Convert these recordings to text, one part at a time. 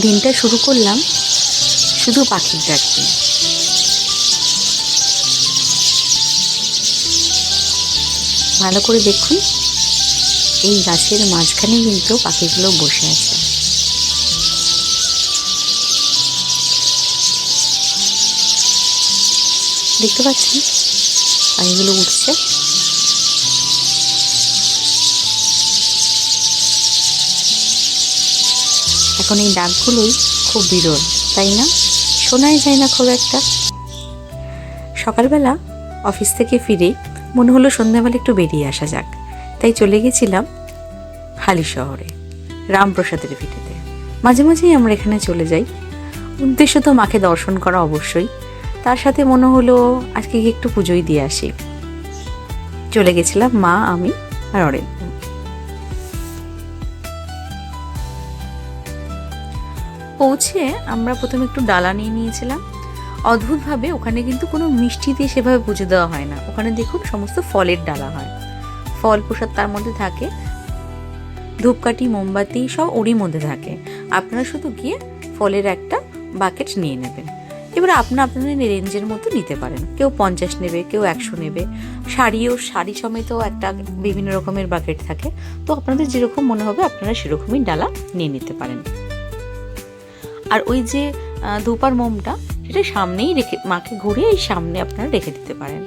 দিনটা শুরু করলাম শুধু পাখির ডাক দিয়ে। ভালো করে দেখুন, এই গাছের মাঝখানে কিন্তু পাখিগুলো বসে আছে। দেখতে পাচ্ছেন পাখিগুলো উঠছে। এখন এই ডাকগুলোই খুব বিরল, তাই না? শোনাই যায় না খুব একটা। সকালবেলা অফিস থেকে ফিরে মনে হলো সন্ধ্যাবেলা একটু বেরিয়ে আসা যাক, তাই চলে গেছিলাম হালিশহরে রামপ্রসাদের ভিটেতে। মাঝে মাঝেই আমরা এখানে চলে যাই, উদ্দেশ্য তো মাকে দর্শন করা অবশ্যই, তার সাথে মনে হলো আজকে গিয়ে একটু পুজোই দিয়ে আসি। চলে গেছিলাম মা, আমি আর অরেন। পৌঁছে আমরা প্রথমে একটু ডালা নিয়ে নিয়েছিলাম। অদ্ভুতভাবে ওখানে কিন্তু কোনো মিষ্টি দিয়ে সেভাবে পুজো দেওয়া হয় না। ওখানে দেখুন সমস্ত ফলের ডালা হয়, ফল প্রসাদ তার মধ্যে থাকে, ধূপকাঠি মোমবাতি সব ওরই মধ্যে থাকে। আপনারা শুধু গিয়ে ফলের একটা বাকেট নিয়ে নেবেন। এবার আপনাদের রেঞ্জের মতো নিতে পারেন, কেউ 50 নেবে, কেউ 100 নেবে। শাড়ি সমেতও একটা বিভিন্ন রকমের বাকেট থাকে, তো আপনাদের যেরকম মনে হবে আপনারা সেরকমই ডালা নিয়ে নিতে পারেন। আর ওই যে ধূপ আর মোমটা সেটা সামনেই রেখে, মাকে ঘুরিয়ে এই সামনে আপনারা রেখে দিতে পারেন।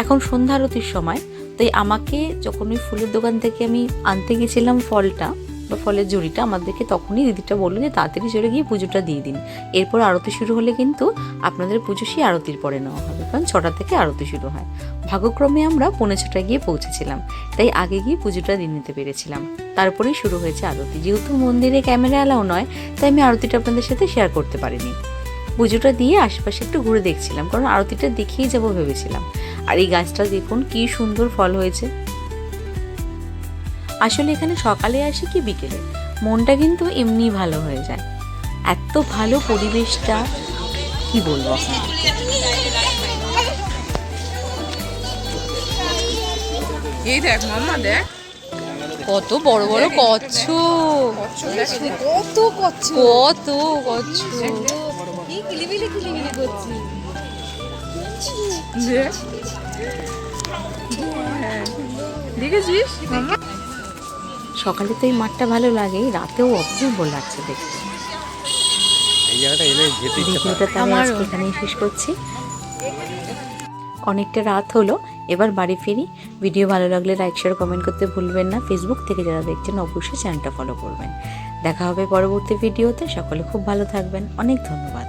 এখন সন্ধ্যা আরতির সময়, তাই আমাকে যখন ওই ফুলের দোকান থেকে আমি আনতে গেছিলাম ফলটা বা ফলের জুড়িটা, আমাদেরকে তখনই দিদিটা বললো যে তাড়াতাড়ি চলে গিয়ে পুজোটা দিয়ে দিন, এরপর আরতি শুরু হলে কিন্তু আপনাদের পুজো সেই আরতির পরে নেওয়া হবে, কারণ 6টা থেকে আরতি শুরু হয়। ভাগ্যক্রমে আমরা 6:45 গিয়ে পৌঁছেছিলাম, তাই আগে গিয়ে পুজোটা দিয়ে নিতে পেরেছিলাম। তারপরেই শুরু হয়েছে আরতি। যেহেতু মন্দিরে ক্যামেরা অ্যালাউ নয়, তাই আমি আরতিটা আপনাদের সাথে শেয়ার করতে পারিনি। পুজোটা দিয়ে আশেপাশে একটু ঘুরে দেখছিলাম, কারণ আরতিটা দেখেই যাবো ভেবেছিলাম। আর এই গাছটা দেখুন কি সুন্দর ফল হয়েছে। আসলে এখানে সকালে আসি কি বিকেলে, মনটা কিন্তু এমনি ভালো হয়ে যায়। এত ভালো পরিবেশটা, কি বলবো আপনাদেরকে। এই দেখ মাম্মা, দেখ কত বড় বড় কচ্ছপ, কত কচ্ছপ, কত কচ্ছপ কি কিলিবিলি করছি। দেখেছিস মাম্মা? সকালে তো এই মাঠটা ভালো লাগে, রাতেও অপূর্ব লাগছে দেখতে। ভিডিওটা তো আমি আজকে এখানেই শেষ করছি। অনেকটা রাত হলো, এবার বাড়ি ফিরি। ভিডিও ভালো লাগলে লাইক শেয়ার কমেন্ট করতে ভুলবেন না। ফেসবুক থেকে যারা দেখছেন অবশ্যই চ্যানেলটা ফলো করবেন। দেখা হবে পরবর্তী ভিডিওতে। সকলে খুব ভালো থাকবেন। অনেক ধন্যবাদ।